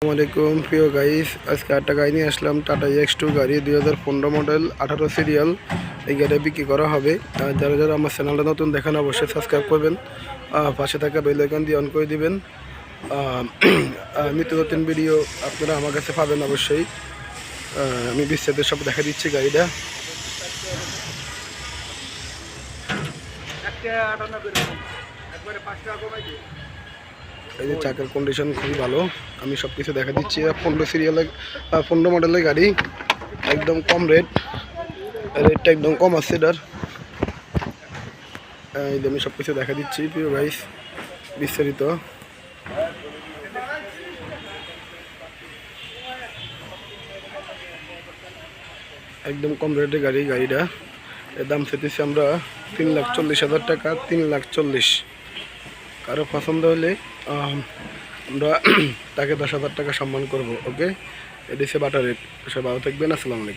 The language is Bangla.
আসসালামাইকুম প্রিয় গাইস, আজকে একটা গাড়ি নিয়ে আসলাম। টাটা X2 গাড়ি 2015 মডেল, 18 সিরিয়াল। এই গাড়ি বিক্রি করা হবে। যারা যারা আমার চ্যানেলটা নতুন দেখেন অবশ্যই সাবস্ক্রাইব করবেন, পাশে থাকা বেল আইকন দিয়ে অন করে দিবেন। নিত্য নতুন ভিডিও আপনারা আমার কাছে পাবেন অবশ্যই। আমি বিস্তারিত সব দেখা দিচ্ছি গাড়িটা। এই যে চাকার কন্ডিশন খুবই ভালো, আমি সব কিছু দেখা দিচ্ছি। 15 সিরিয়ালের 15 মডেলের গাড়ি, একদম কম রেটটা একদম কম আছে এটার। এই যে আমি সব কিছু দেখা দিচ্ছি প্রিয় গাইস, বিস্তারিত। একদম কম রেটের গাড়িটা এর দাম চেতেছি আমরা 3,40,000 টাকা। 3,40,000। কারো পছন্দ হলে আমরা তাকে 10,000 টাকা সম্মান করবো। ওকে, এডিসে বাটার রেট। সবাই ভালো থাকবেন। আসসালামু আলাইকুম।